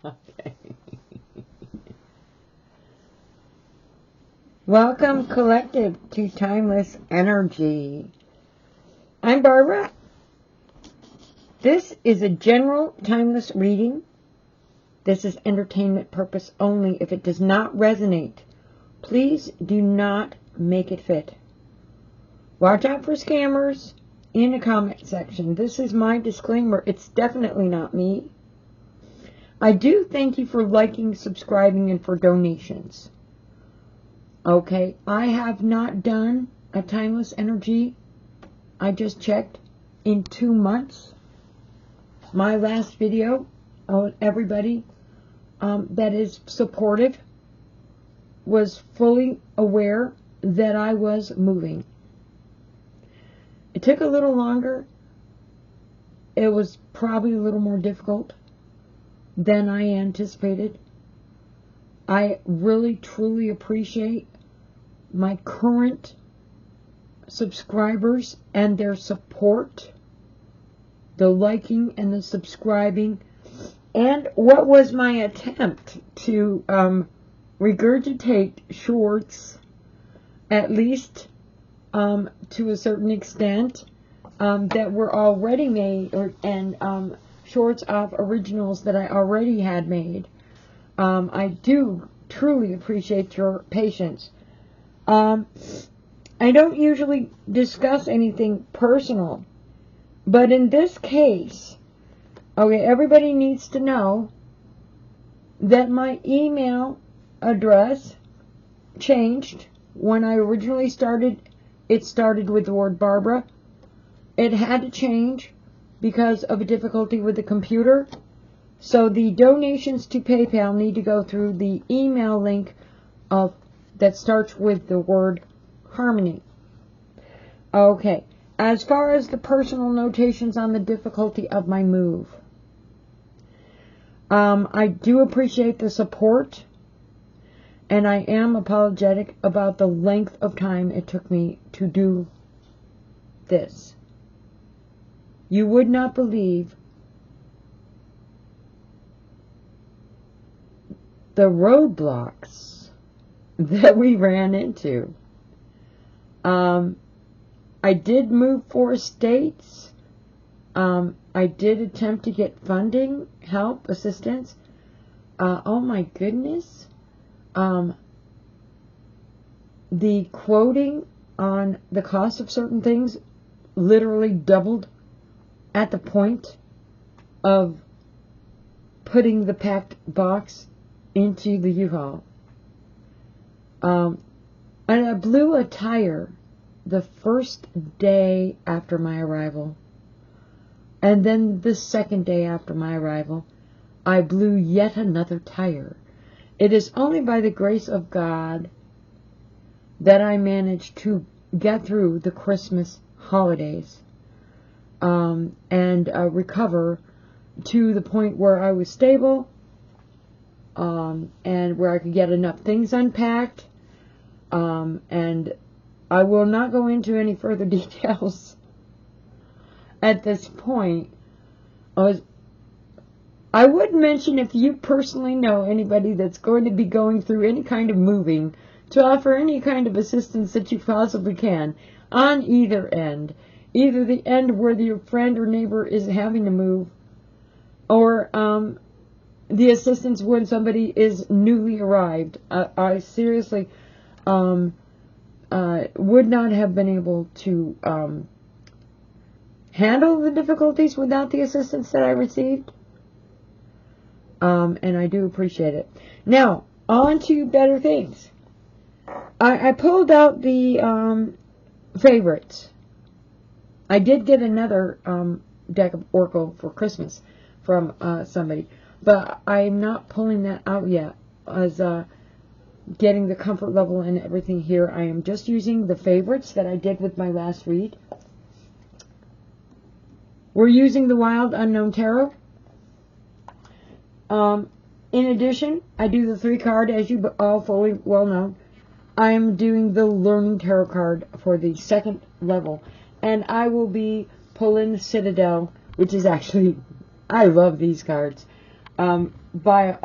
Okay. Welcome, collective, to Timeless Energy. I'm Barbara. This is a general timeless reading. This is entertainment purpose only. If it does not resonate, please do not make it fit. Watch out for scammers in the comment section. This is my disclaimer. It's definitely not me. I do thank you for liking, subscribing, and for donations. Okay, I have not done a timeless energy, I just checked, in 2 months. My last video, everybody that is supportive was fully aware that I was moving. It took a little longer. It was probably a little more difficult than I anticipated. I really, truly appreciate my current subscribers and their support, the liking and the subscribing, and what was my attempt to regurgitate shorts, at least to a certain extent, that were already made, and shorts of originals that I already had made. I do truly appreciate your patience. I don't usually discuss anything personal, but in this case, okay, everybody needs to know that my email address changed. When I originally started, it started with the word Barbara. It had to change because of a difficulty with the computer. So the donations to PayPal need to go through the email link that starts with the word Harmony. Okay, as far as the personal notations on the difficulty of my move, I do appreciate the support, and I am apologetic about the length of time it took me to do this. You would not believe the roadblocks that we ran into. I did move 4 states. I did attempt to get funding, help, assistance. Oh my goodness. The quoting on the cost of certain things literally doubled at the point of putting the packed box into the U-Haul. And I blew a tire the first day after my arrival. And then the second day after my arrival, I blew yet another tire. It is only by the grace of God that I managed to get through the Christmas holidays and recover to the point where I was stable and where I could get enough things unpacked. And I will not go into any further details at this point. I would mention, if you personally know anybody that's going to be going through any kind of moving, to offer any kind of assistance that you possibly can on either end. Either the end where your friend or neighbor is having to move, or the assistance when somebody is newly arrived. I seriously would not have been able to handle the difficulties without the assistance that I received. And I do appreciate it. Now, on to better things. I pulled out the favorites. I did get another deck of Oracle for Christmas from somebody, but I'm not pulling that out yet as getting the comfort level and everything here. I am just using the favorites that I did with my last read. We're using the Wild Unknown Tarot. In addition, I do the 3 card, as you all fully well know. I am doing the Learning Tarot card for the 2nd level. And I will be pulling the Citadel, which is actually, I love these cards. by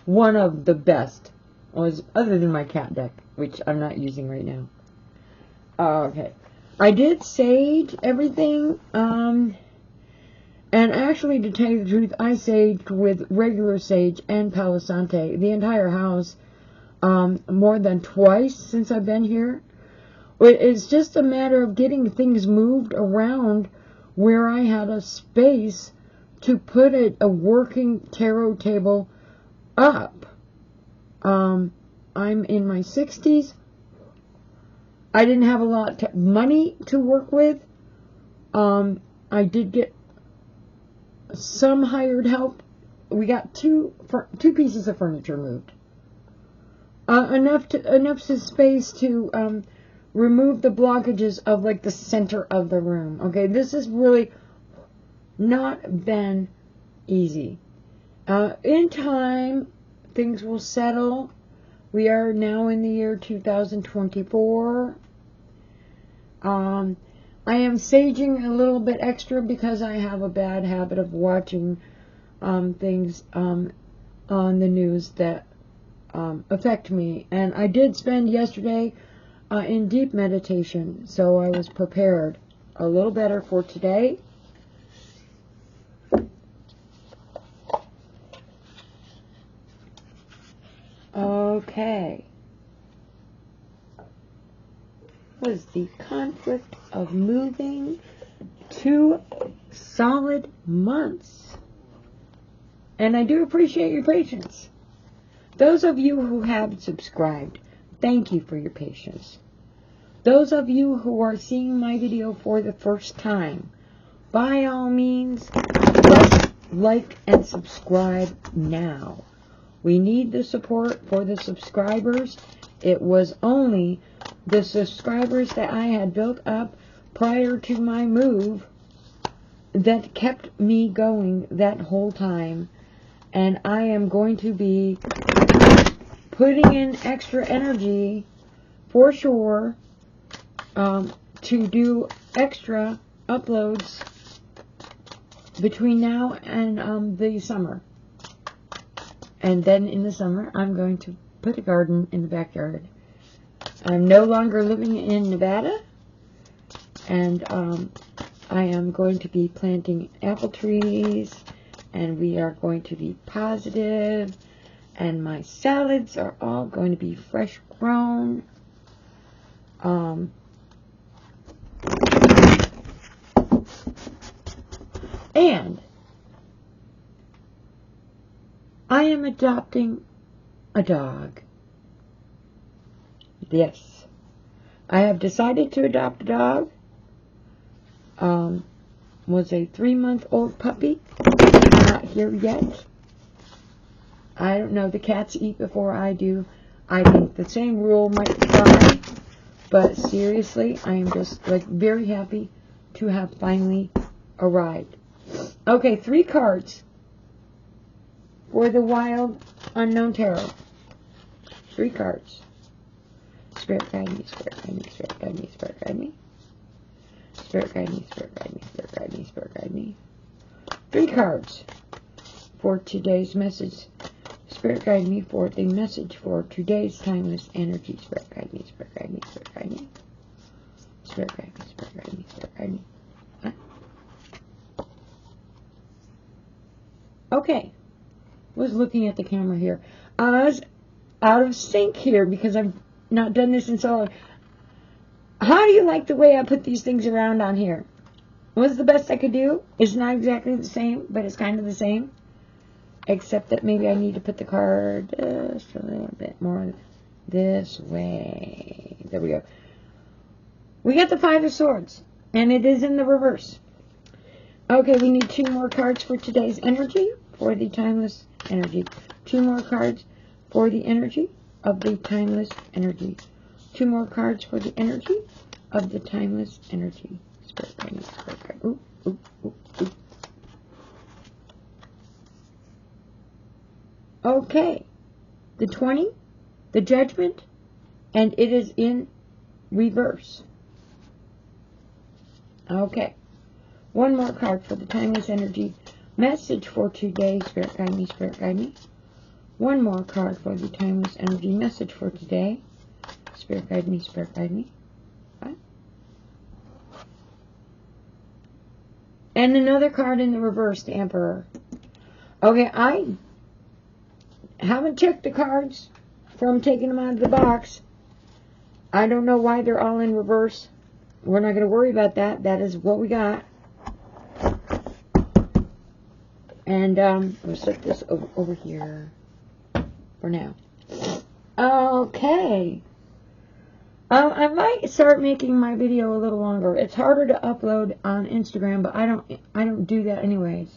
one of the best, was other than my cat deck, which I'm not using right now. Okay. I did sage everything, and actually, to tell you the truth, I saged with regular sage and Palo Santo the entire house more than twice since I've been here. It's just a matter of getting things moved around where I had a space to put a working tarot table up. I'm in my 60s. I didn't have a lot of money to work with. I did get some hired help. We got two pieces of furniture moved. Enough space to remove the blockages of like the center of the room. Okay, this has really not been easy. In time, things will settle. We are now in the year 2024. I am saging a little bit extra because I have a bad habit of watching things on the news that affect me. And I did spend yesterday in deep meditation, so I was prepared a little better for today. Okay. Was the conflict of moving 2 solid months. And I do appreciate your patience. Those of you who have subscribed, thank you for your patience. Those of you who are seeing my video for the first time, by all means, press like and subscribe now. We need the support for the subscribers. It was only the subscribers that I had built up prior to my move that kept me going that whole time. And I am going to be putting in extra energy for sure to do extra uploads between now and the summer. And then in the summer, I'm going to put a garden in the backyard. I'm no longer living in Nevada, and I am going to be planting apple trees, and we are going to be positive, and my salads are all going to be fresh grown. And I am adopting a dog. Yes. I have decided to adopt a dog. Was a 3-month-old puppy. Not here yet. I don't know. The cats eat before I do. I think the same rule might apply. But seriously, I am just like very happy to have finally arrived. Okay, 3 cards for the Wild Unknown Tarot. 3 cards. Spirit guide me, spirit guide me, spirit guide me, spirit guide me. Spirit guide me, spirit guide me, spirit guide me, spirit guide me. 3 cards for today's message. Spirit guide me for the message for today's timeless energy. Spirit guide me, spirit guide me, spirit guide me. Spirit guide me, spirit guide me, spirit guide me. Huh? Okay. Was looking at the camera here. I was out of sync here because I've not done this in so long. How do you like the way I put these things around on here? What's the best I could do? It's not exactly the same, but it's kind of the same. Except that maybe I need to put the card just a little bit more this way. There we go. We got the 5 of Swords, and it is in the reverse. Okay, we need 2 more cards for today's energy, for the timeless energy. 2 more cards for the energy of the timeless energy. 2 more cards for the energy of the timeless energy. Spirit guide, spirit guide. Ooh, ooh, ooh, ooh. Okay, the 20, the Judgment, and it is in reverse. Okay, 1 more card for the timeless energy Message for today, Spirit Guide Me, Spirit Guide Me. One more card for the Timeless Energy message for today. Spirit Guide Me, Spirit Guide Me. Okay. And another card in the reverse, the Emperor. Okay, I haven't checked the cards from taking them out of the box. I don't know why they're all in reverse. We're not going to worry about that. That is what we got. And we'll set this over here for now. Okay. I might start making my video a little longer. It's harder to upload on Instagram, but I don't do that anyways.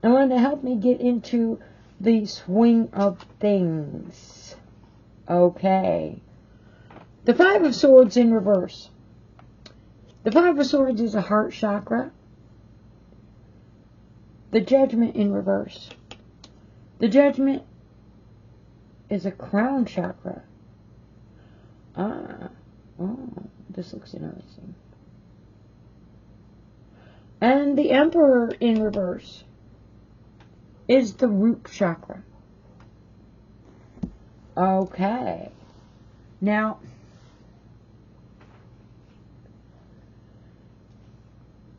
I wanted to help me get into the swing of things. Okay. The Five of Swords in reverse. The Five of Swords is a heart chakra. The Judgment in reverse. The Judgment is a crown chakra. This looks interesting. And the Emperor in reverse is the root chakra. Okay. Now,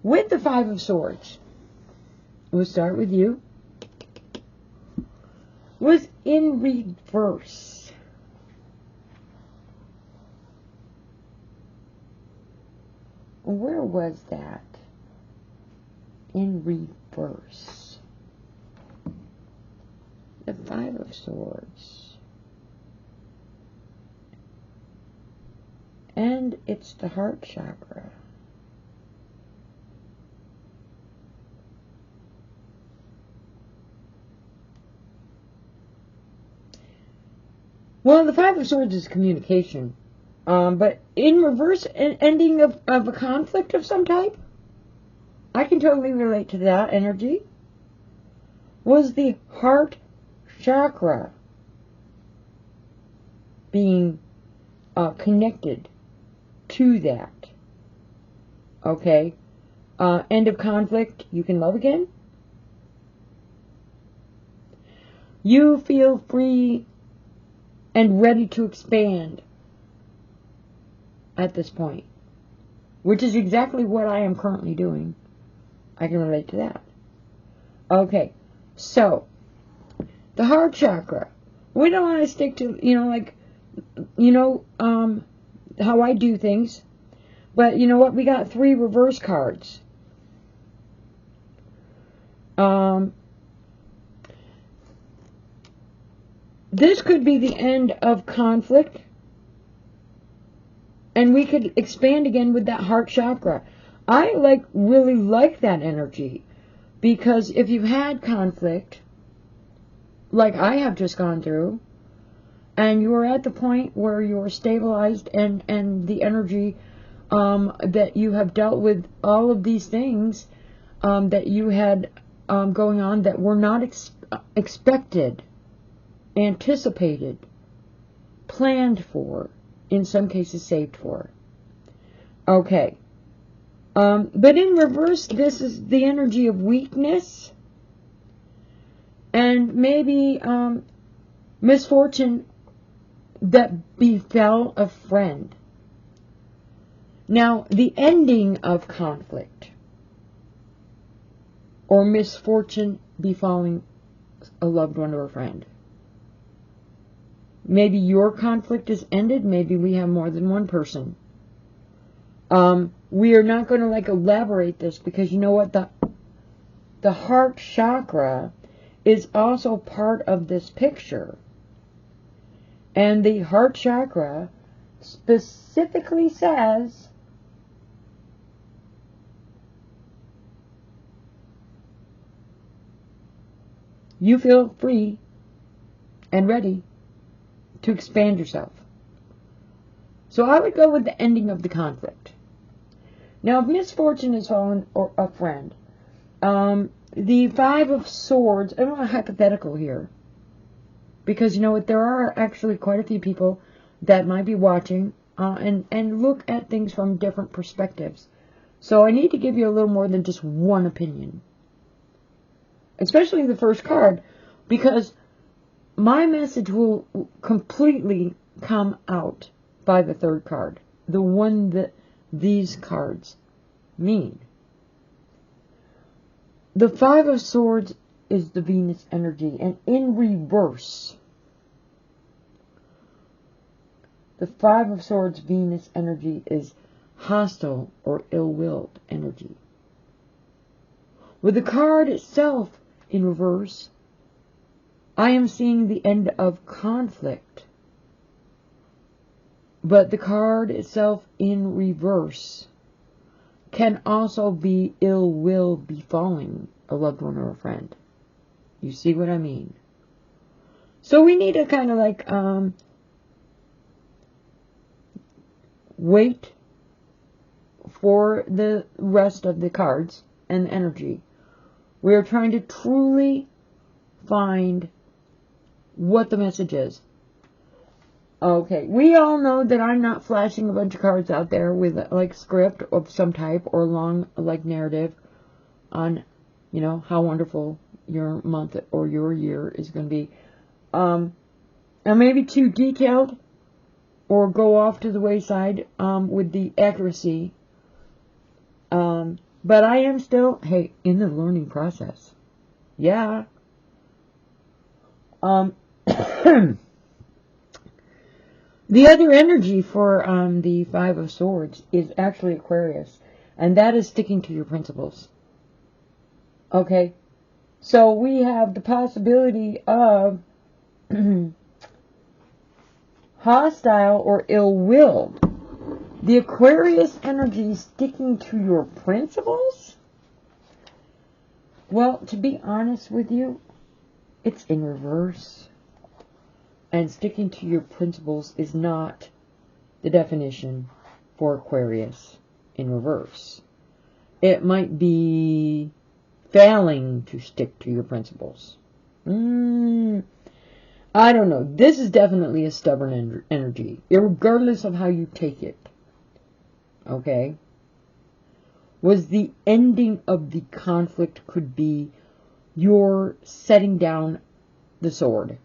with the Five of Swords, we'll start with you, was in reverse. Where was that? In reverse. The Five of Swords. And it's the heart chakra. Well, the Five of Swords is communication. But in reverse, an ending of a conflict of some type, I can totally relate to that energy, was the heart chakra being connected to that. Okay? End of conflict, you can love again. You feel free and ready to expand at this point, which is exactly what I am currently doing. I can relate to that. Okay, so the heart chakra. We don't want to stick to, how I do things. But you know what? We got 3 reverse cards. This could be the end of conflict. And we could expand again with that heart chakra. I really like that energy. Because if you've had conflict, like I have just gone through, and you are at the point where you're stabilized and the energy that you have dealt with all of these things that you had going on that were not expected, anticipated, planned for, in some cases saved for. Okay. But in reverse, this is the energy of weakness and maybe misfortune that befell a friend. Now, the ending of conflict or misfortune befalling a loved one or a friend. Maybe your conflict is ended. Maybe we have more than one person. We are not going to elaborate this because you know what? The heart chakra is also part of this picture. And the heart chakra specifically says you feel free and ready to expand yourself. So I would go with the ending of the conflict. Now, if misfortune has fallen or a friend, the Five of Swords, I'm not hypothetical here, because you know what, there are actually quite a few people that might be watching and look at things from different perspectives. So I need to give you a little more than just one opinion. especially the first card, because my message will completely come out by the third card, the one that these cards mean. The Five of Swords is the Venus energy, and in reverse, the Five of Swords Venus energy is hostile or ill-willed energy. With the card itself in reverse, I am seeing the end of conflict. But the card itself in reverse can also be ill will befalling a loved one or a friend. You see what I mean? So we need to kind of like wait for the rest of the cards and energy. We are trying to truly find what the message is. Okay, we all know that I'm not flashing a bunch of cards out there with like script of some type or long like narrative on, you know, how wonderful your month or your year is going to be. And maybe too detailed or go off to the wayside with the accuracy. But I am still, hey, in the learning process. Yeah. The other energy for the Five of Swords is actually Aquarius, and that is sticking to your principles. Okay, so we have the possibility of hostile or ill-willed. The Aquarius energy sticking to your principles? Well, to be honest with you, it's in reverse. And sticking to your principles is not the definition for Aquarius in reverse. It might be failing to stick to your principles. I don't know. This is definitely a stubborn energy, regardless of how you take it. Okay? Was the ending of the conflict could be your setting down the sword.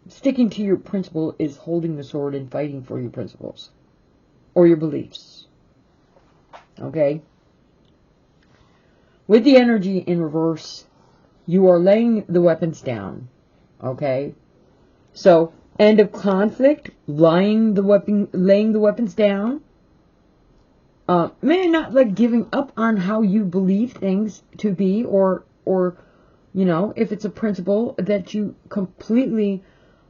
Sticking to your principle is holding the sword and fighting for your principles or your beliefs. Okay? With the energy in reverse, you are laying the weapons down. Okay? So, end of conflict, laying the weapons down. Maybe not like giving up on how you believe things to be, or you know, if it's a principle that you completely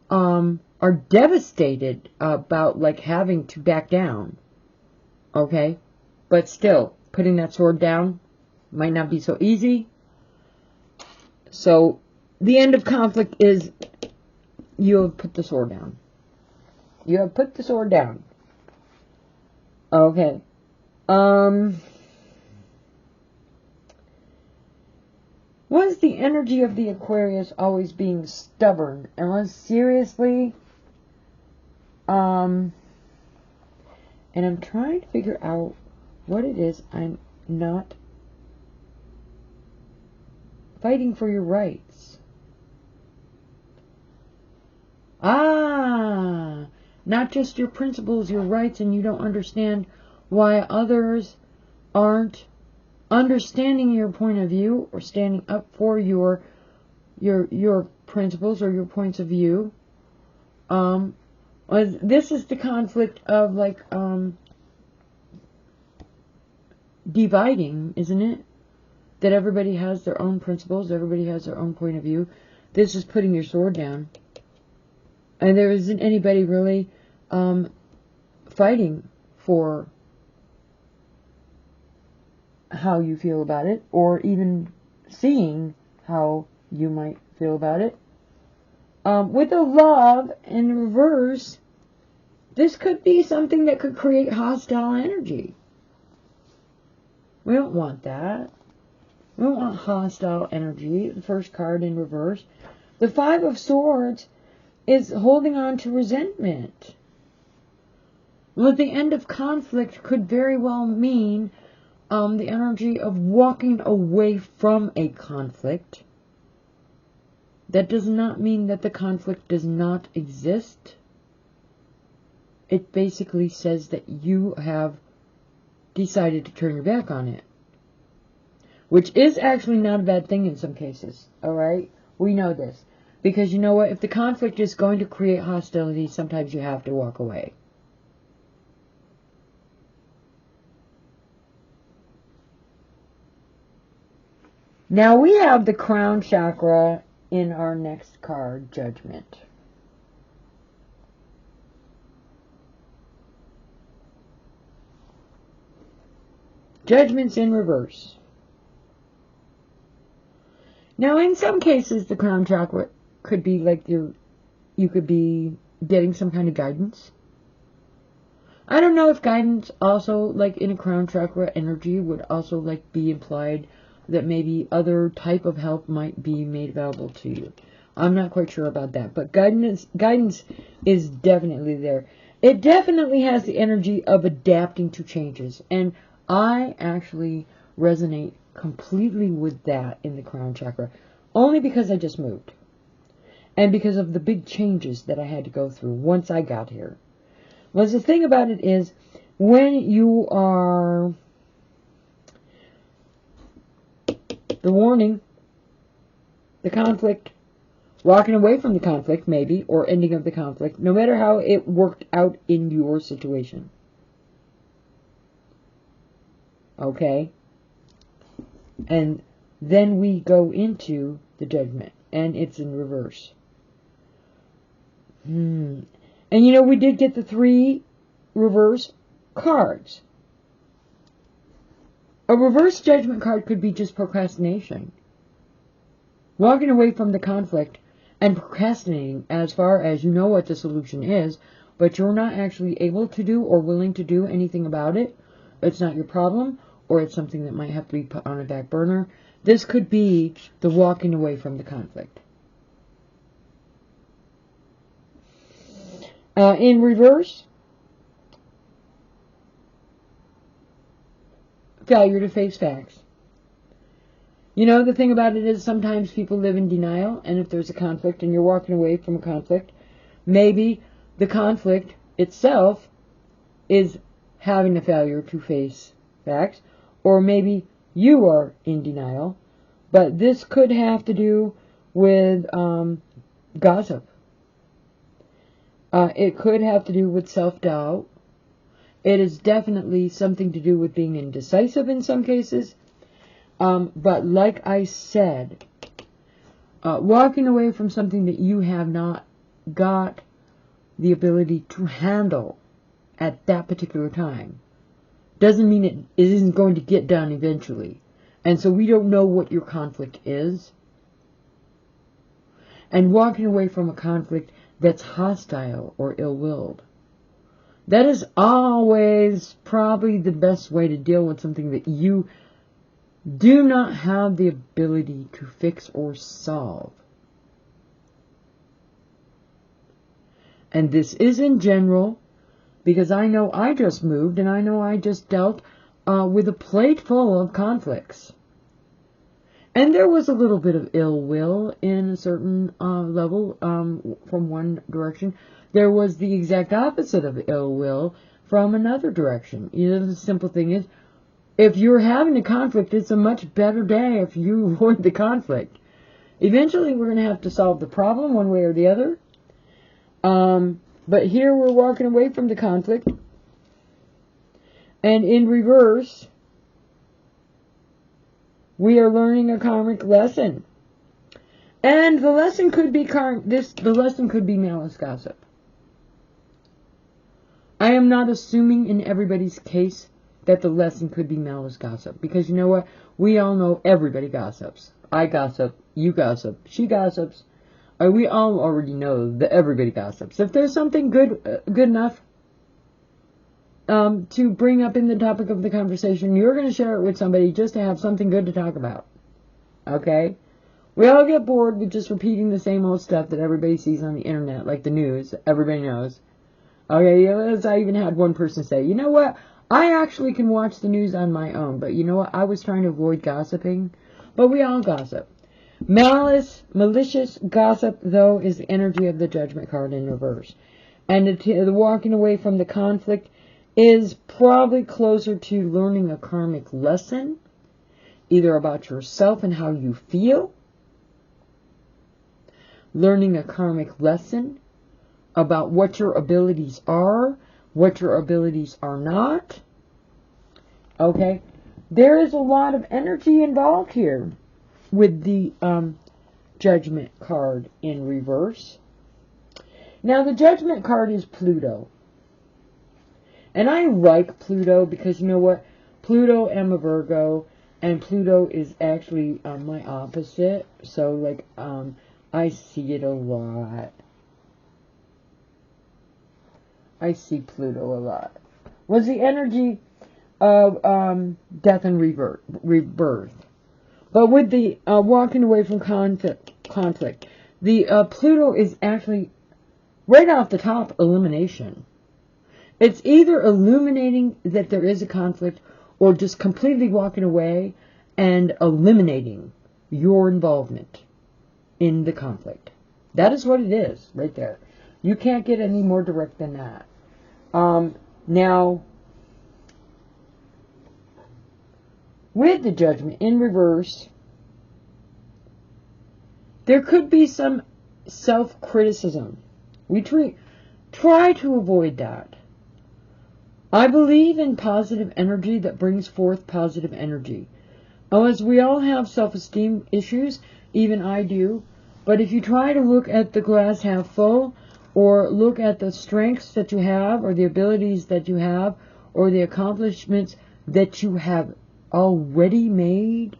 are devastated about, like having to back down. Okay? But still, putting that sword down might not be so easy. So, the end of conflict is you have put the sword down. You have put the sword down. Okay. Was the energy of the Aquarius always being stubborn? And was seriously, and I'm trying to figure out what it is I'm not fighting for your rights. Not just your principles, your rights, and you don't understand why others aren't understanding your point of view or standing up for your principles or your points of view. This is the conflict of like dividing, isn't it? That everybody has their own principles, everybody has their own point of view. This is putting your sword down. And there isn't anybody really fighting for how you feel about it, or even seeing how you might feel about it. With the love in reverse, this could be something that could create hostile energy. We don't want that. We don't want hostile energy. The first card in reverse. The Five of Swords is holding on to resentment. Well, the end of conflict could very well mean the energy of walking away from a conflict. That does not mean that the conflict does not exist. It basically says that you have decided to turn your back on it. Which is actually not a bad thing in some cases, alright? We know this. Because you know what? If the conflict is going to create hostility, sometimes you have to walk away. Now we have the crown chakra in our next card, Judgment. Judgment's in reverse. Now, in some cases, the crown chakra could be like you could be getting some kind of guidance. I don't know if guidance also, like in a crown chakra energy, would also like be implied that maybe other type of help might be made available to you. I'm not quite sure about that, but guidance is definitely there. It definitely has the energy of adapting to changes, and I actually resonate completely with that in the crown chakra, only because I just moved, and because of the big changes that I had to go through once I got here. Well, the thing about it is, when you are the warning, the conflict, walking away from the conflict, maybe, or ending of the conflict, no matter how it worked out in your situation. Okay? And then we go into the judgment, and it's in reverse. And you know, we did get the 3 reverse cards. A reverse judgment card could be just procrastination. Walking away from the conflict and procrastinating as far as you know what the solution is, but you're not actually able to do or willing to do anything about it. It's not your problem, or it's something that might have to be put on a back burner. This could be the walking away from the conflict. In reverse, failure to face facts. You know, the thing about it is sometimes people live in denial, and if there's a conflict and you're walking away from a conflict, maybe the conflict itself is having a failure to face facts, or maybe you are in denial, but this could have to do with gossip. It could have to do with self-doubt. It is definitely something to do with being indecisive in some cases. But like I said, walking away from something that you have not got the ability to handle at that particular time doesn't mean it isn't going to get done eventually. And so we don't know what your conflict is. And walking away from a conflict that's hostile or ill-willed, that is always probably the best way to deal with something that you do not have the ability to fix or solve. And this is in general, because I know I just moved and I know I just dealt with a plate full of conflicts. And there was a little bit of ill will in a certain level from one direction. There was the exact opposite of ill will from another direction. You know, the simple thing is, if you're having a conflict, it's a much better day if you avoid the conflict. Eventually, we're going to have to solve the problem one way or the other. But here we're walking away from the conflict. And in reverse, we are learning a karmic lesson. And the lesson could be the lesson could be malice gossip. I am not assuming in everybody's case that the lesson could be malice gossip. Because you know what? We all know everybody gossips. I gossip. You gossip. She gossips. We all already know that everybody gossips. If there's something good enough to bring up in the topic of the conversation, you're going to share it with somebody just to have something good to talk about. Okay? We all get bored with just repeating the same old stuff that everybody sees on the internet, like the news. Everybody knows. Okay, I even had one person say, you know what? I actually can watch the news on my own, but you know what? I was trying to avoid gossiping, but we all gossip. Malicious gossip, though, is the energy of the Judgment card in reverse. And the walking away from the conflict is probably closer to learning a karmic lesson, either about yourself and how you feel, learning a karmic lesson about what your abilities are, what your abilities are not. Okay? There is a lot of energy involved here with the Judgment card in reverse. Now, the Judgment card is Pluto. And I like Pluto because, you know what? Pluto, I'm a Virgo, and Pluto is actually my opposite. So, like, I see it a lot. I see Pluto a lot. Was the energy of death and rebirth. But with the walking away from conflict, the Pluto is actually, right off the top, elimination. It's either illuminating that there is a conflict or just completely walking away and eliminating your involvement in the conflict. That is what it is, right there. You can't get any more direct than that. Now, with the Judgment in reverse, there could be some self-criticism. We try to avoid that. I believe in positive energy that brings forth positive energy. As we all have self-esteem issues, even I do, but if you try to look at the glass half full, or look at the strengths that you have, or the abilities that you have, or the accomplishments that you have already made,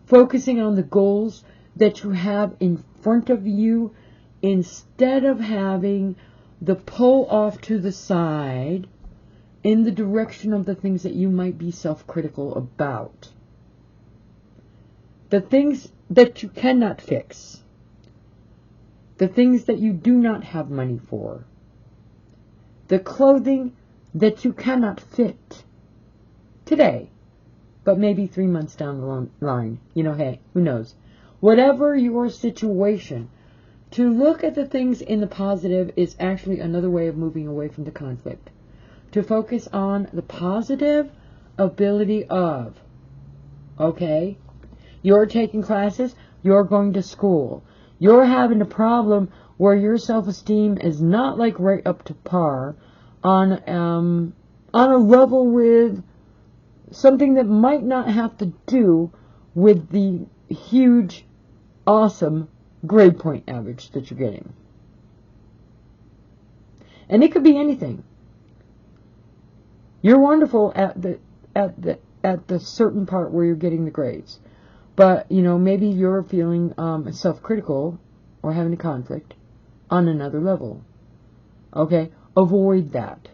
focusing on the goals that you have in front of you, instead of having the pull off to the side in the direction of the things that you might be self-critical about. The things that you cannot fix. The things that you do not have money for. The clothing that you cannot fit today, but maybe 3 months down the line. You know, hey, who knows? Whatever your situation, to look at the things in the positive is actually another way of moving away from the conflict. To focus on the positive ability of, okay, you're taking classes, you're going to school, you're having a problem where your self-esteem is not like right up to par on a level with something that might not have to do with the huge, awesome grade point average that you're getting. And it could be anything. You're wonderful at the certain part where you're getting the grades. But, you know, maybe you're feeling self-critical or having a conflict on another level. Okay? Avoid that.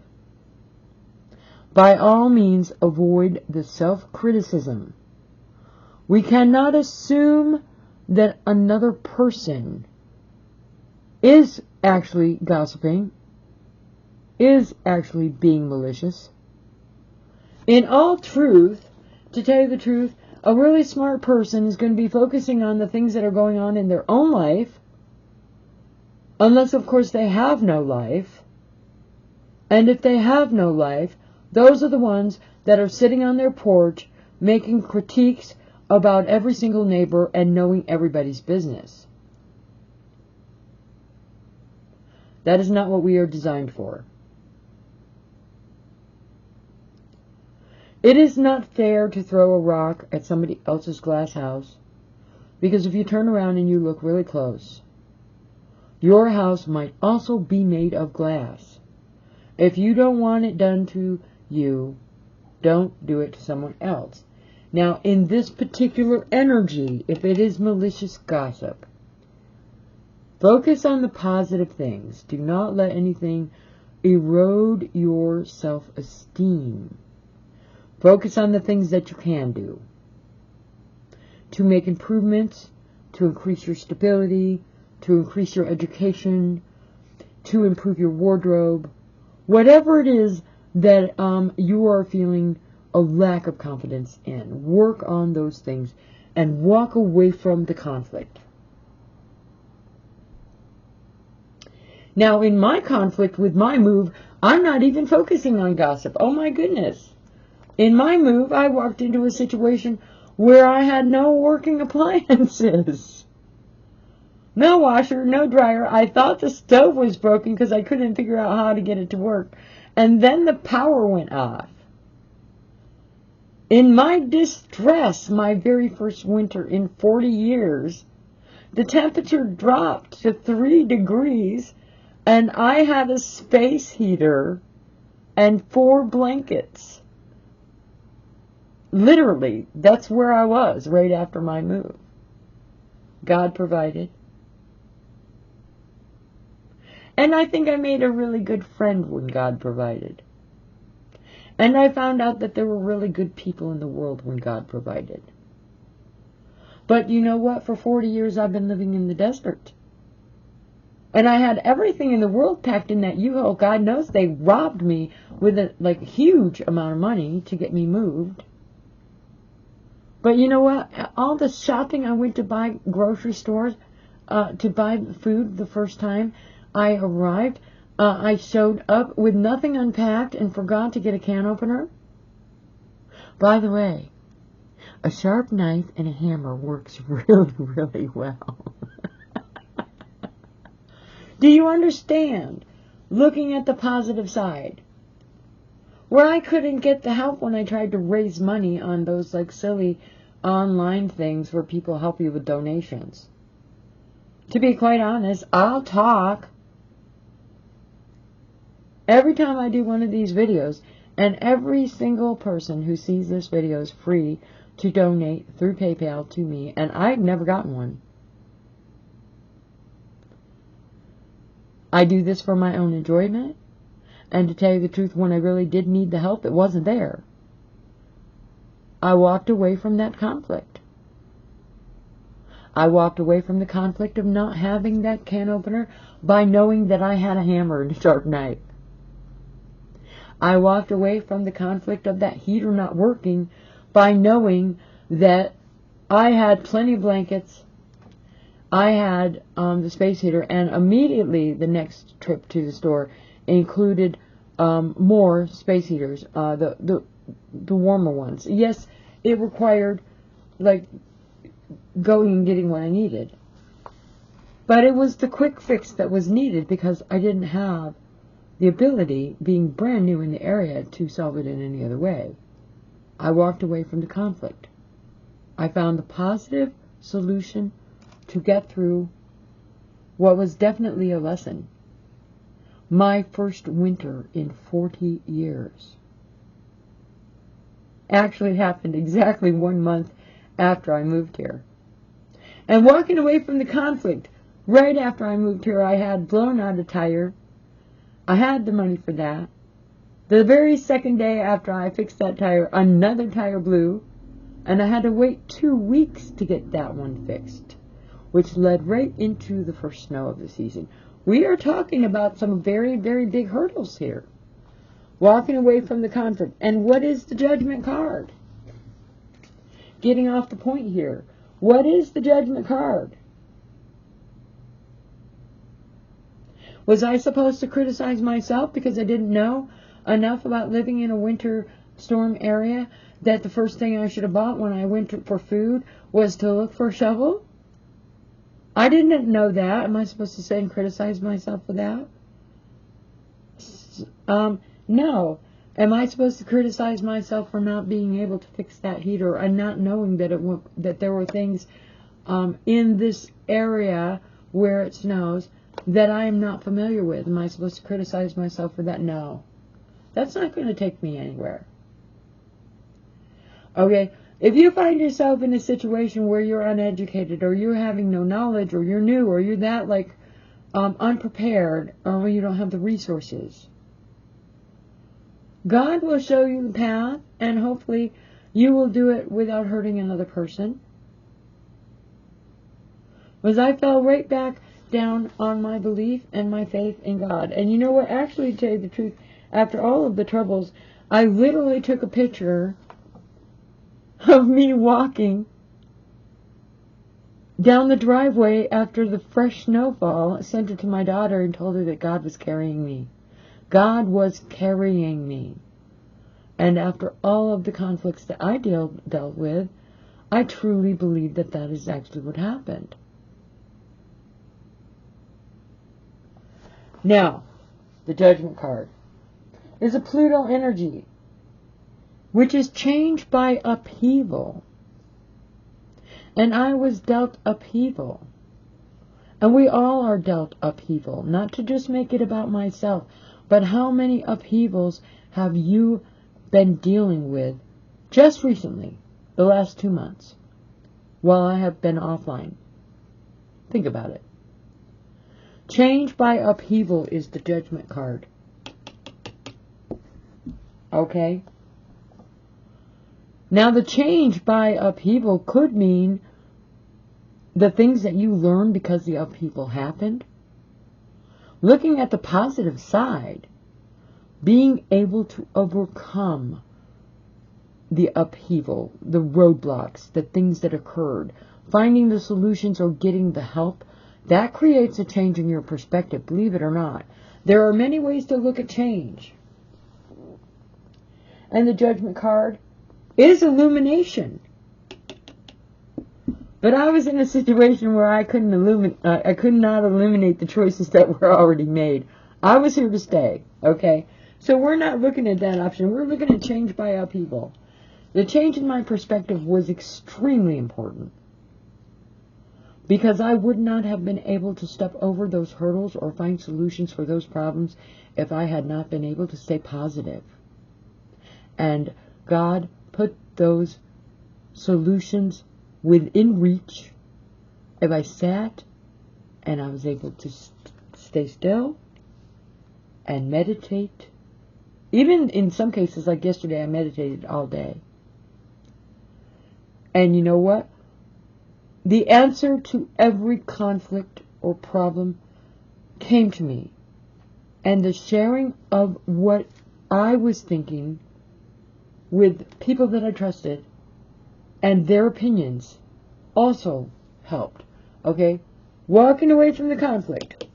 By all means, avoid the self-criticism. We cannot assume that another person is actually gossiping, is actually being malicious. In all truth, to tell you the truth, a really smart person is going to be focusing on the things that are going on in their own life, unless, of course, they have no life. And if they have no life, those are the ones that are sitting on their porch making critiques about every single neighbor and knowing everybody's business. That is not what we are designed for. It is not fair to throw a rock at somebody else's glass house, because if you turn around and you look really close, your house might also be made of glass. If you don't want it done to you, don't do it to someone else. Now, in this particular energy, if it is malicious gossip, focus on the positive things. Do not let anything erode your self-esteem. Focus on the things that you can do to make improvements, to increase your stability, to increase your education, to improve your wardrobe. Whatever it is that you are feeling a lack of confidence in. Work on those things and walk away from the conflict. Now, in my conflict with my move, I'm not even focusing on gossip. Oh my goodness. In my move, I walked into a situation where I had no working appliances. No washer, no dryer. I thought the stove was broken because I couldn't figure out how to get it to work. And then the power went off. In my distress, my very first winter in 40 years, the temperature dropped to 3 degrees, and I had a space heater and 4 blankets. Literally, that's where I was right after my move. God provided. And I think I made a really good friend when God provided. And I found out that there were really good people in the world when God provided. But you know what? For 40 years I've been living in the desert. And I had everything in the world packed in that U-Haul. God knows they robbed me with a huge amount of money to get me moved. But you know what? All the shopping I went to buy grocery stores, to buy food the first time I arrived, I showed up with nothing unpacked and forgot to get a can opener. By the way, a sharp knife and a hammer works really, really well. Do you understand? Looking at the positive side. Where I couldn't get the help when I tried to raise money on those silly online things where people help you with donations. To be quite honest, I'll talk. Every time I do one of these videos, and every single person who sees this video is free to donate through PayPal to me, and I've never gotten one. I do this for my own enjoyment, and to tell you the truth, when I really did need the help, it wasn't there. I walked away from that conflict. I walked away from the conflict of not having that can opener by knowing that I had a hammer and a sharp knife. I walked away from the conflict of that heater not working by knowing that I had plenty of blankets, I had the space heater, and immediately the next trip to the store included more space heaters, the warmer ones. Yes, it required going and getting what I needed, but it was the quick fix that was needed because I didn't have the ability, being brand new in the area, to solve it in any other way. I walked away from the conflict. I found the positive solution to get through what was definitely a lesson. My first winter in 40 years. Actually, it happened exactly 1 month after I moved here. And walking away from the conflict, right after I moved here, I had blown out a tire. I had the money for that. The very second day after I fixed that tire, another tire blew, and I had to wait 2 weeks to get that one fixed, which led right into the first snow of the season. We are talking about some very, very big hurdles here. Walking away from the conflict. And what is the judgment card? Getting off the point here. What is the judgment card? Was I supposed to criticize myself because I didn't know enough about living in a winter storm area that the first thing I should have bought when I went for food was to look for a shovel? I didn't know that. Am I supposed to say and criticize myself for that? No. Am I supposed to criticize myself for not being able to fix that heater and not knowing that there were things in this area where it snows that I am not familiar with? Am I supposed to criticize myself for that? No. That's not going to take me anywhere. Okay, if you find yourself in a situation where you're uneducated, or you're having no knowledge, or you're new, or you're that unprepared, or you don't have the resources, God will show you the path, and hopefully you will do it without hurting another person. Because I fell right back down on my belief and my faith in God. And you know what? Actually, to tell you the truth, after all of the troubles, I literally took a picture of me walking down the driveway after the fresh snowfall, sent it to my daughter and told her that God was carrying me. God was carrying me. And after all of the conflicts that I dealt with, I truly believe that that is actually what happened. Now, the Judgment card is a Pluto energy, which is changed by upheaval. And I was dealt upheaval. And we all are dealt upheaval. Not to just make it about myself, but how many upheavals have you been dealing with just recently, the last 2 months, while I have been offline? Think about it. Change by upheaval is the Judgment card. Okay? Now, the change by upheaval could mean the things that you learn because the upheaval happened. Looking at the positive side, being able to overcome the upheaval, the roadblocks, the things that occurred, finding the solutions or getting the help, that creates a change in your perspective, believe it or not. There are many ways to look at change. And the Judgment card is illumination. But I was in a situation where I could not eliminate the choices that were already made. I was here to stay, okay? So we're not looking at that option. We're looking at change by upheaval. The change in my perspective was extremely important, because I would not have been able to step over those hurdles or find solutions for those problems if I had not been able to stay positive. And God put those solutions within reach if I sat and I was able to stay still and meditate. Even in some cases, like yesterday, I meditated all day. And you know what? The answer to every conflict or problem came to me. And the sharing of what I was thinking with people that I trusted and their opinions also helped. Okay? Walking away from the conflict.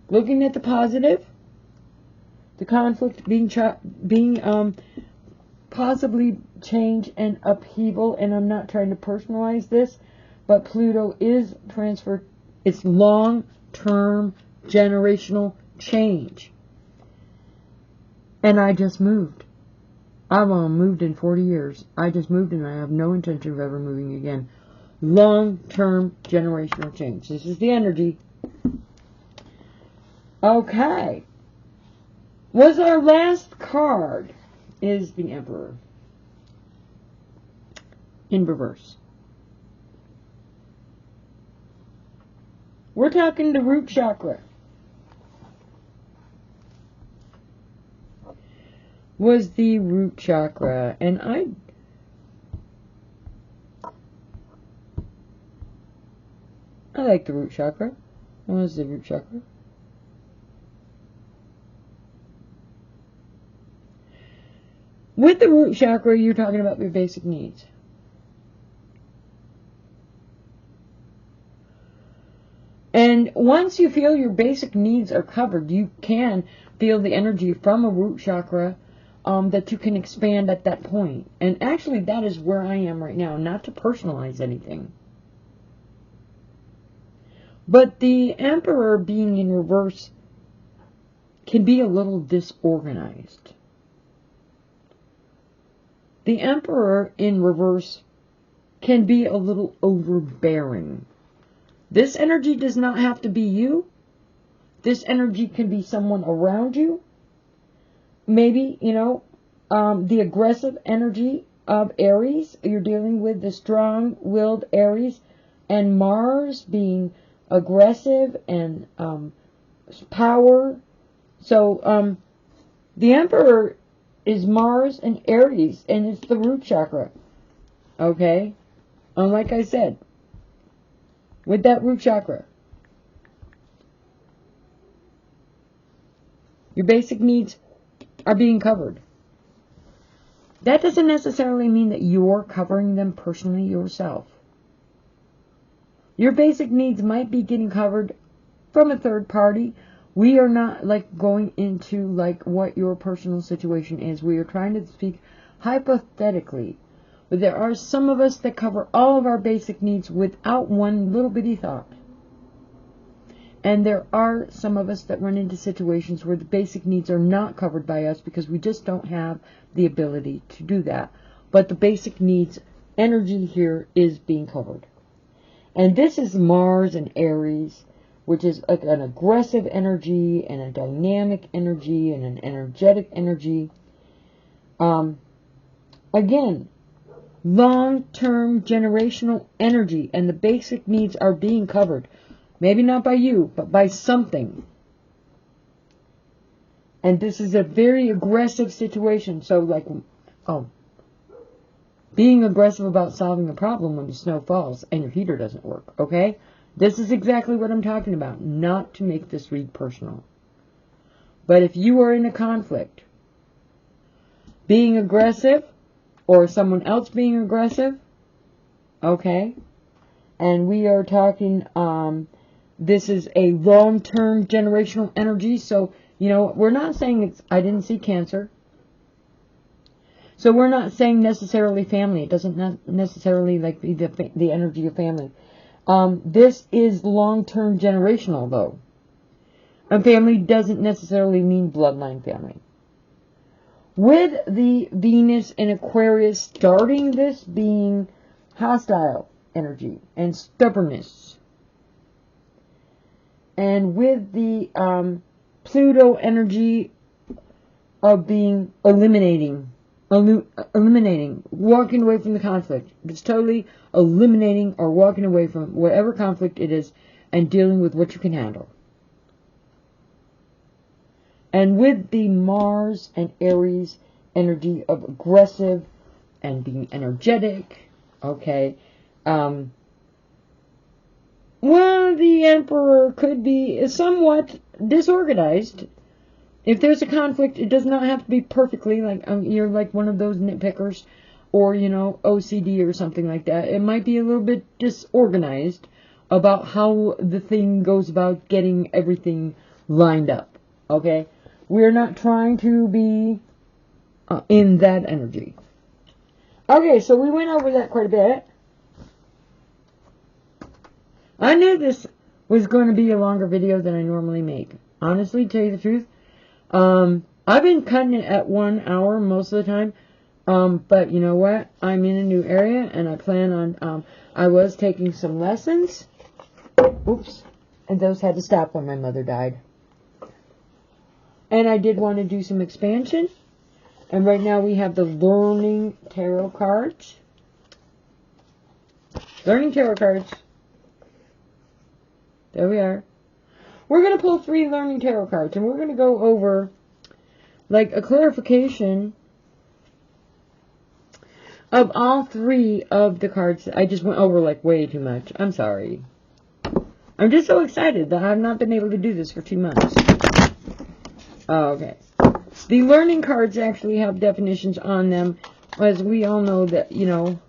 Looking at the positive. The conflict being possibly change and upheaval, and I'm not trying to personalize this, but Pluto is transferred. It's long-term generational change. And I just moved. I've moved in 40 years. I just moved and I have no intention of ever moving again. Long-term generational change. This is the energy. Okay. Was our last card is the Emperor in reverse. We're talking the root chakra. Was the root chakra, and I like the root chakra. What was the root chakra? With the root chakra, you're talking about your basic needs. And once you feel your basic needs are covered, you can feel the energy from a root chakra that you can expand at that point. And actually, that is where I am right now, not to personalize anything. But the Emperor being in reverse can be a little disorganized. The Emperor in reverse can be a little overbearing. This energy does not have to be you. This energy can be someone around you. Maybe, the aggressive energy of Aries. You're dealing with the strong-willed Aries, and Mars being aggressive and power. So the Emperor is Mars and Aries, and it's the root chakra. Okay? And like I said, with that root chakra, Your basic needs are being covered. That doesn't necessarily mean that you're covering them personally yourself. Your basic needs might be getting covered from a third party. We are not like going into like what your personal situation is. We are trying to speak hypothetically. But there are some of us that cover all of our basic needs without one little bitty thought. And there are some of us that run into situations where the basic needs are not covered by us because we just don't have the ability to do that. But the basic needs energy here is being covered. And this is Mars and Aries, which is like an aggressive energy and a dynamic energy and an energetic energy. Again, long-term generational energy, and the basic needs are being covered. Maybe not by you, but by something. And this is a very aggressive situation. So like, being aggressive about solving a problem when the snow falls and your heater doesn't work, okay? This is exactly what I'm talking about. Not to make this read personal. But if you are in a conflict, being aggressive, or someone else being aggressive, okay? And we are talking, this is a long-term generational energy. So, you know, we're not saying it's, I didn't see Cancer. So we're not saying necessarily family. It doesn't necessarily like be the energy of family. This is long-term generational, though. And family doesn't necessarily mean bloodline family. With the Venus in Aquarius starting this being hostile energy and stubbornness. And with the Pluto energy of being eliminating, walking away from the conflict. It's totally eliminating or walking away from whatever conflict it is and dealing with what you can handle. And with the Mars and Aries energy of aggressive and being energetic, okay, well, the Emperor could be somewhat disorganized. If there's a conflict, it does not have to be perfectly, like you're like one of those nitpickers or, you know, OCD or something like that. It might be a little bit disorganized about how the thing goes about getting everything lined up, okay? We're not trying to be in that energy. Okay, so we went over that quite a bit. I knew this was going to be a longer video than I normally make. Honestly, to tell you the truth, I've been cutting it at 1 hour most of the time. But you know what? I'm in a new area and I plan on, I was taking some lessons. Oops. And those had to stop when my mother died. And I did want to do some expansion. And right now we have the Learning Tarot cards. Learning Tarot cards. There we are. We're going to pull 3 Learning Tarot cards. And we're going to go over like a clarification of all 3 of the cards. I just went over like way too much. I'm sorry. I'm just so excited that I've not been able to do this for 2 months. Oh, okay. The learning cards actually have definitions on them, as we all know that, you know,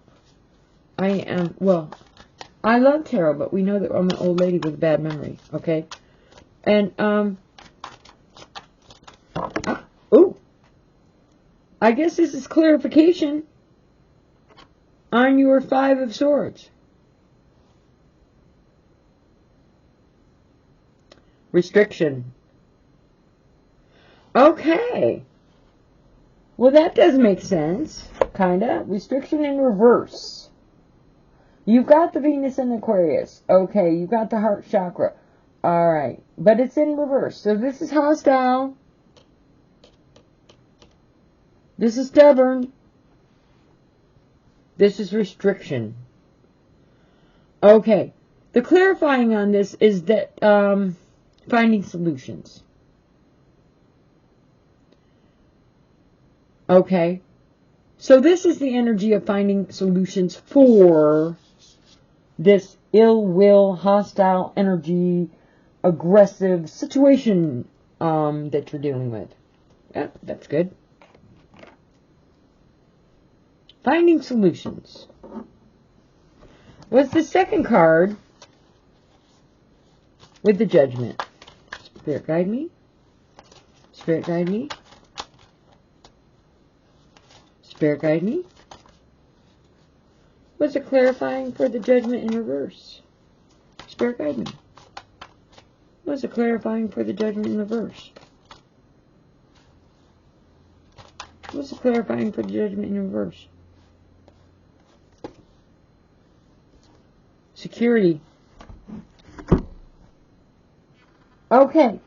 I love tarot, but we know that I'm an old lady with a bad memory, okay? And, I guess this is clarification on your 5 of Swords. Restriction. Okay. Well, that does make sense. Kinda. Restriction in reverse. You've got the Venus in Aquarius. Okay, you've got the heart chakra. Alright. But it's in reverse. So this is hostile. This is stubborn. This is restriction. Okay. The clarifying on this is that finding solutions. Okay. So this is the energy of finding solutions for this ill will, hostile energy, aggressive situation that you're dealing with. Yeah, that's good. Finding solutions. Was the second card with the Judgment. Spirit guide me. Spirit guide me. Spirit guide me. Was it clarifying for the Judgment in reverse? Spirit guide me. Was it clarifying for the Judgment in reverse? Was it clarifying for the Judgment in reverse? Security. Okay.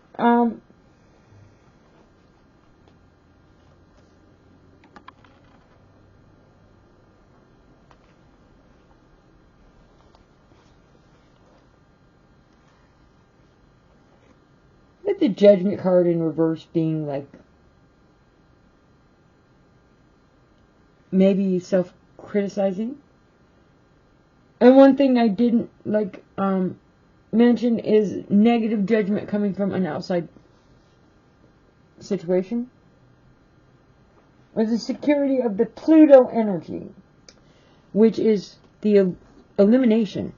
With the Judgment card in reverse being like maybe self-criticizing. And one thing I didn't mention is negative judgment coming from an outside situation. Or the security of the Pluto energy, which is the elimination.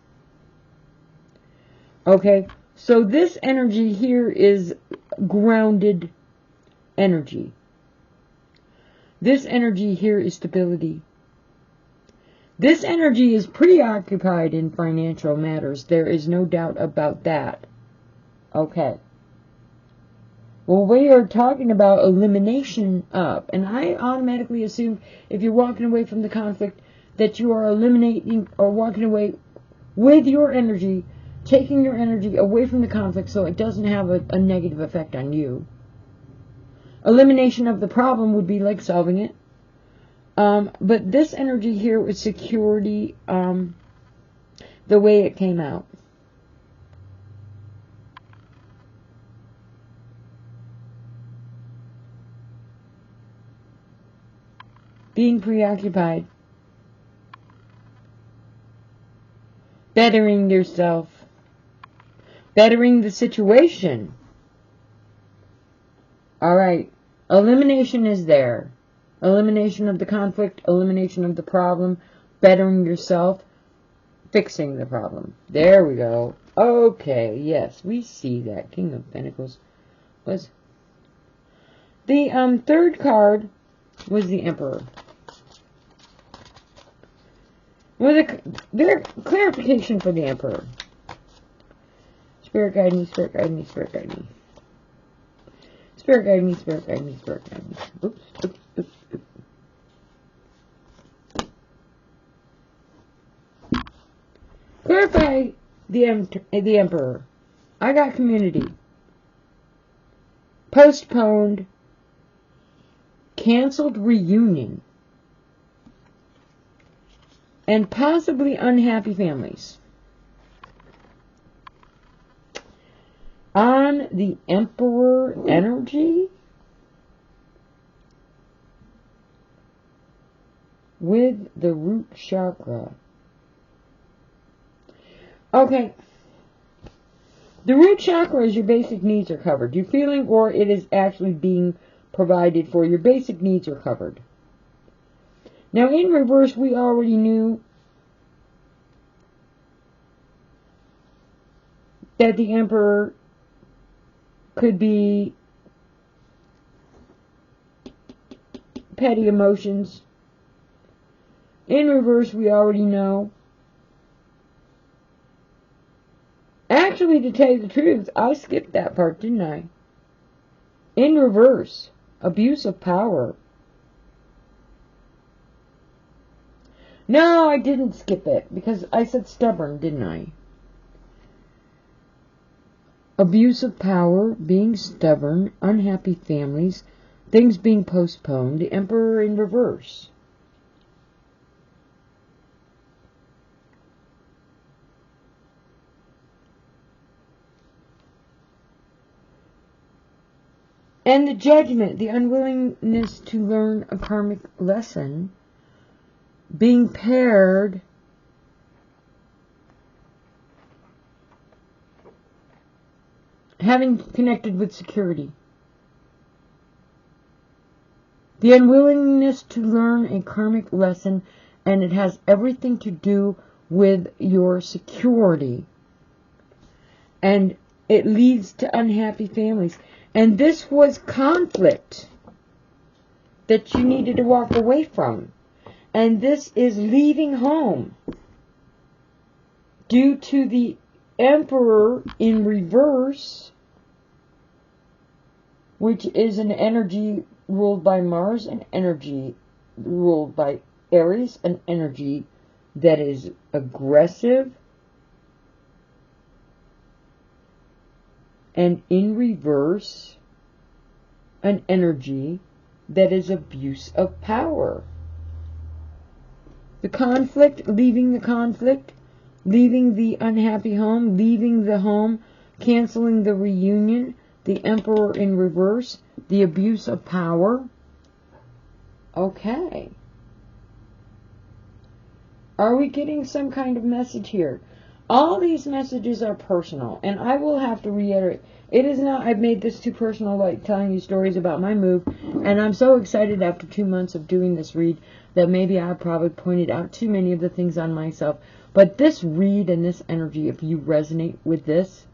Okay, so this energy here is grounded energy. This energy here is stability. This energy is preoccupied in financial matters. There is no doubt about that. Okay. Well, we are talking about elimination up. And I automatically assume if you're walking away from the conflict that you are eliminating or walking away with your energy, taking your energy away from the conflict so it doesn't have a negative effect on you. Elimination of the problem would be like solving it. But this energy here was security, the way it came out. Being preoccupied. Bettering yourself. Bettering the situation. Alright. Elimination is there. Elimination of the conflict, elimination of the problem, bettering yourself, fixing the problem. There we go. Okay, yes, we see that. King of Pentacles was... The third card was the Emperor. With a clarification for the Emperor. Spirit guide me, spirit guide me, spirit guide me. Spirit guide me, spirit guide me, spirit guide me. Oops, oops, oops, oops. Clarify the Emperor. I got community. Postponed. Canceled reunion. And possibly unhappy families. On the Emperor energy, with the root chakra. Okay. The root chakra is your basic needs are covered. You're feeling or it is actually being provided for. Your basic needs are covered. Now in reverse, we already knew that the Emperor could be petty emotions. In reverse, we already know. Actually, to tell you the truth, I skipped that part, didn't I? In reverse, abuse of power. No, I didn't skip it, because I said stubborn, didn't I? Abuse of power, being stubborn, unhappy families, things being postponed, the Emperor in reverse. And the Judgment, the unwillingness to learn a karmic lesson, being paired having connected with security. The unwillingness to learn a karmic lesson, and it has everything to do with your security. And it leads to unhappy families. And this was conflict that you needed to walk away from. And this is leaving home due to the Emperor in reverse, which is an energy ruled by Mars, an energy ruled by Aries, an energy that is aggressive, and in reverse, an energy that is abuse of power. The conflict, leaving the unhappy home, leaving the home, canceling the reunion, the Emperor in reverse, the abuse of power. Okay. Are we getting some kind of message here? All these messages are personal, and I will have to reiterate, it is not, I've made this too personal, like telling you stories about my move, and I'm so excited after 2 months of doing this read that maybe I probably pointed out too many of the things on myself. But this read and this energy, if you resonate with this,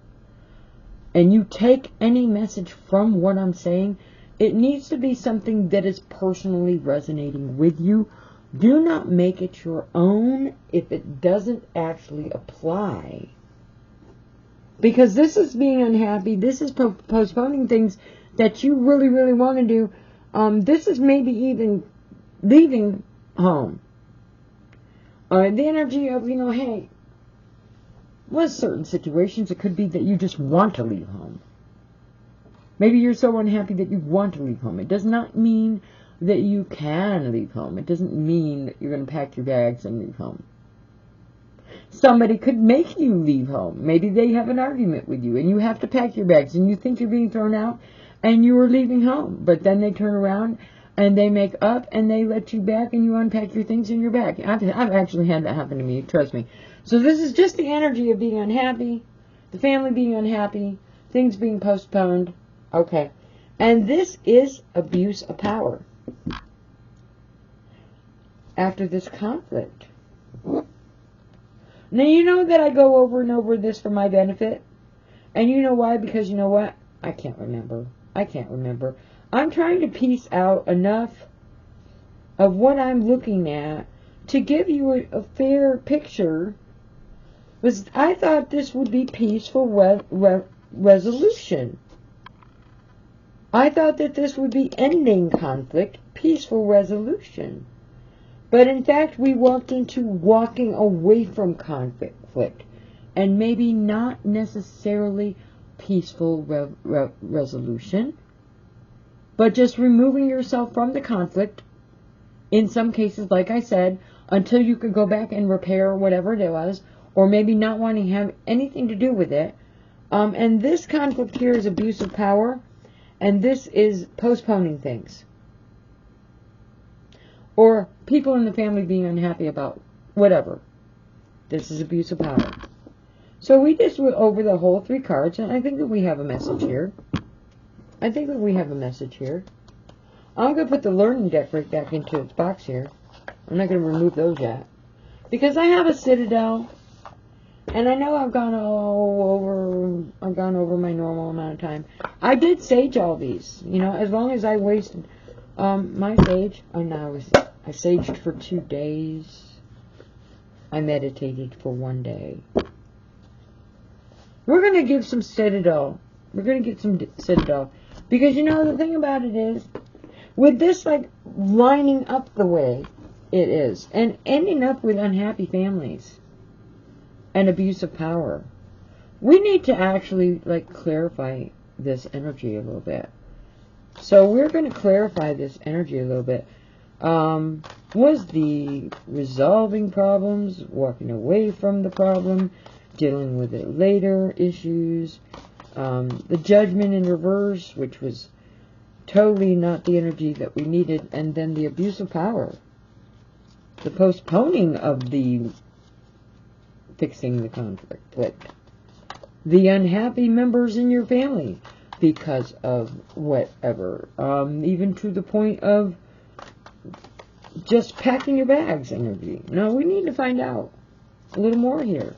and you take any message from what I'm saying, it needs to be something that is personally resonating with you. Do not make it your own if it doesn't actually apply. Because this is being unhappy. This is postponing things that you really, really want to do. This is maybe even leaving home. The energy of, hey, with certain situations, it could be that you just want to leave home. Maybe you're so unhappy that you want to leave home. It does not mean that you can leave home. It doesn't mean that you're going to pack your bags and leave home. Somebody could make you leave home. Maybe they have an argument with you and you have to pack your bags and you think you're being thrown out and you are leaving home. But then they turn around and they make up and they let you back and you unpack your things in your bag. I've actually had that happen to me, trust me. So this is just the energy of being unhappy, the family being unhappy, things being postponed. Okay. And this is abuse of power. After this conflict. Now, you know that I go over and over this for my benefit. And you know why? Because you know what? I can't remember. I'm trying to piece out enough of what I'm looking at to give you a fair picture. Because I thought this would be peaceful resolution. I thought that this would be ending conflict, peaceful resolution. But in fact, we walked into walking away from conflict, and maybe not necessarily peaceful resolution, but just removing yourself from the conflict, in some cases, like I said, until you could go back and repair whatever it was, or maybe not wanting to have anything to do with it. And this conflict here is abuse of power, and this is postponing things. Or people in the family being unhappy about whatever. This is abuse of power. So we just went over the whole 3 cards, and I think that we have a message here. I'm going to put the learning deck right back into its box here. I'm not going to remove those yet. Because I have a citadel, and I know I've gone over my normal amount of time. I did sage all these, as long as I wasted my sage. I saged for 2 days. I meditated for 1 day. We're going to give some citadel. Because the thing about it is, with this lining up the way it is, and ending up with unhappy families and abuse of power, we need to actually clarify this energy a little bit. So we're going to clarify this energy a little bit. Was the resolving problems, walking away from the problem, dealing with it later issues, the judgment in reverse, which was totally not the energy that we needed, and then the abuse of power, the postponing of the fixing the conflict, the unhappy members in your family because of whatever, even to the point of just packing your bags energy. No, we need to find out a little more here.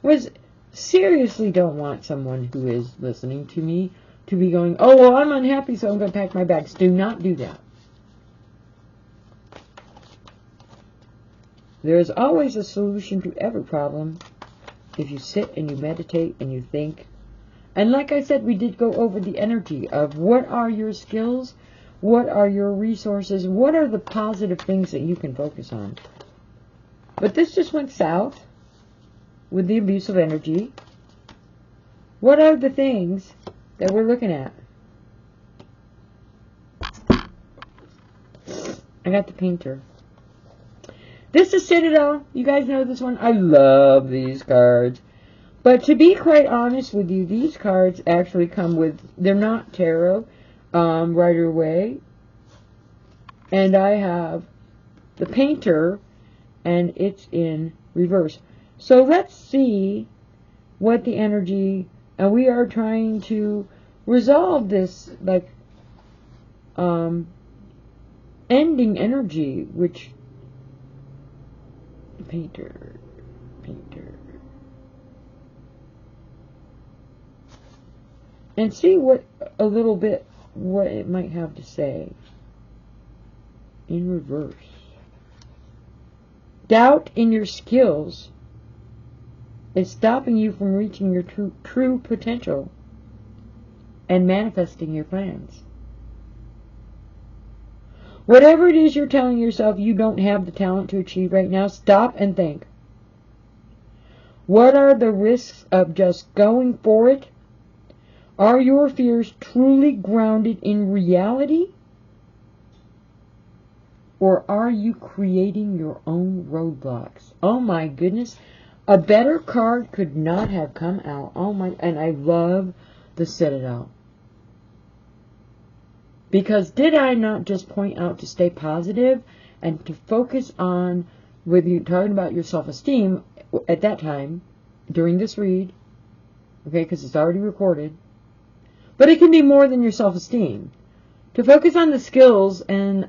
Was seriously don't want someone who is listening to me to be going, oh, well, I'm unhappy, so I'm going to pack my bags. Do not do that. There is always a solution to every problem if you sit and you meditate and you think. And like I said, we did go over the energy of what are your skills, what are your resources, what are the positive things that you can focus on. But this just went south with the abuse of energy. What are the things that we're looking at? I got the painter. This is Citadel. You guys know this one. I love these cards. But to be quite honest with you, these cards actually come with, they're not tarot, Rider-Waite. And I have the painter, and it's in reverse. So let's see what the energy, and we are trying to resolve this, like, ending energy, which, painter. And see what, a little bit, what it might have to say. In reverse. Doubt in your skills is stopping you from reaching your true potential and manifesting your plans. Whatever it is you're telling yourself you don't have the talent to achieve right now, stop and think. What are the risks of just going for it? Are your fears truly grounded in reality? Or are you creating your own roadblocks? Oh my goodness. A better card could not have come out. Oh my, and I love the Citadel. Because did I not just point out to stay positive and to focus on, whether you're talking about your self-esteem at that time, during this read, okay, because it's already recorded, but it can be more than your self-esteem. To focus on the skills and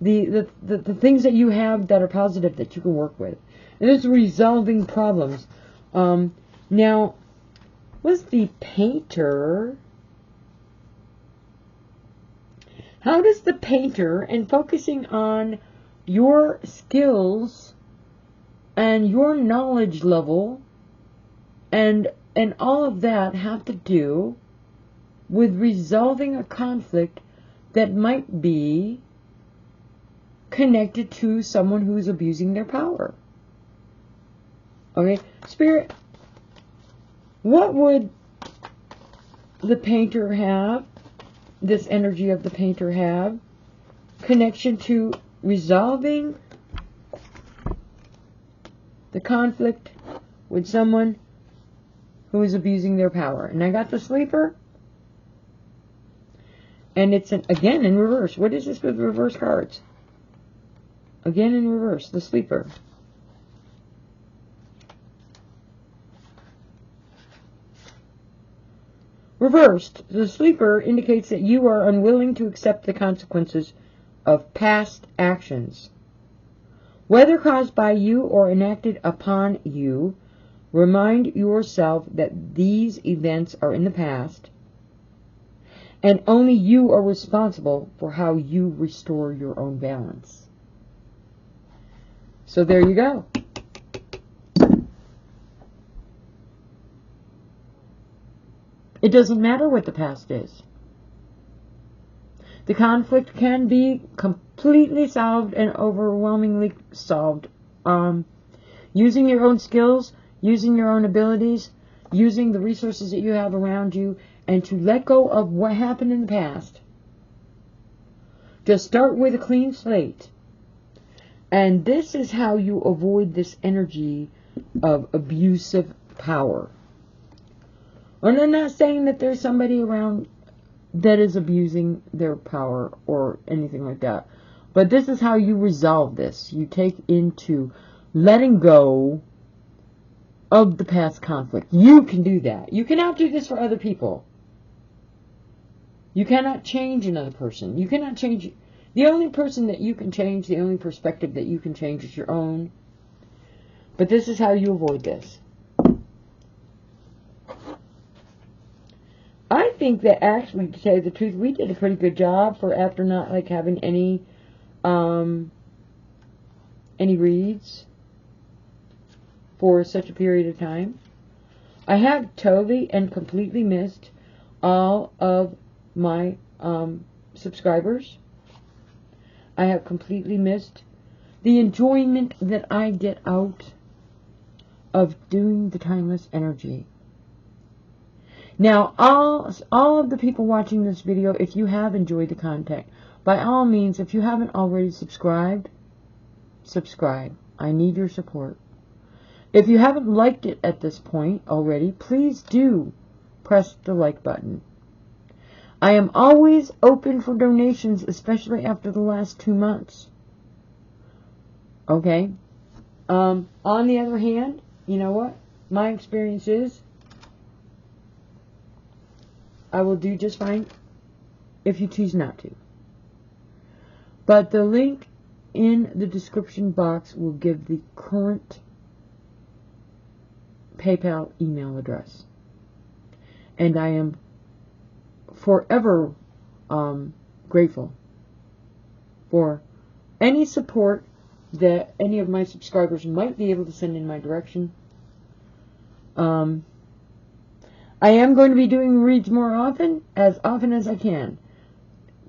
the things that you have that are positive that you can work with. And it's resolving problems. Now, what's the painter? How does the painter, and focusing on your skills and your knowledge level and all of that have to do with resolving a conflict that might be connected to someone who's abusing their power? Okay, Spirit, what would the painter have, this energy of the painter have, connection to resolving the conflict with someone who is abusing their power? And I got the Sleeper, and it's again in reverse. What is this with reverse cards? Again in reverse, the Sleeper. Reversed, the Sleeper indicates that you are unwilling to accept the consequences of past actions. Whether caused by you or enacted upon you, remind yourself that these events are in the past, and only you are responsible for how you restore your own balance. So there you go. It doesn't matter what the past is. The conflict can be completely solved and overwhelmingly solved. Using your own skills, using your own abilities, using the resources that you have around you, and to let go of what happened in the past. Just start with a clean slate. And this is how you avoid this energy of abusive power. And I'm not saying that there's somebody around that is abusing their power or anything like that. But this is how you resolve this. You take into letting go of the past conflict. You can do that. You cannot do this for other people. You cannot change another person. You cannot change The only person that you can change, the only perspective that you can change is your own. But this is how you avoid this. I think that actually, to tell you the truth, we did a pretty good job for after not like having any reads for such a period of time. I have totally and completely missed all of my subscribers. I have completely missed the enjoyment that I get out of doing the timeless energy. Now, all of the people watching this video, if you have enjoyed the content, by all means, if you haven't already subscribed, subscribe. I need your support. If you haven't liked it at this point already, please do press the like button. I am always open for donations, especially after the last 2 months. Okay? On the other hand, you know what? My experience is I will do just fine if you choose not to. But the link in the description box will give the current PayPal email address. And I am forever grateful for any support that any of my subscribers might be able to send in my direction. I am going to be doing reads more often as I can.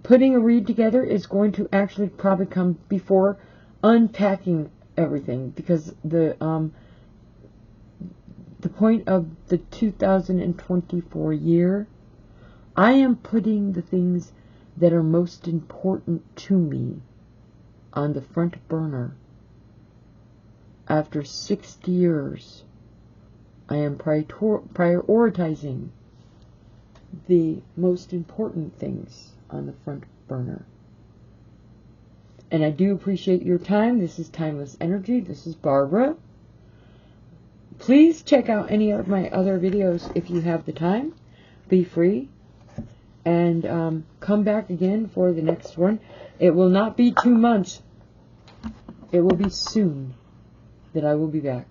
Putting a read together is going to actually probably come before unpacking everything, because the point of the 2024 year, I am putting the things that are most important to me on the front burner. After 6 years, I am prioritizing the most important things on the front burner. And I do appreciate your time. This is Timeless Energy. This is Barbara. Please check out any of my other videos if you have the time. Be free. And come back again for the next one. It will not be 2 months. It will be soon that I will be back.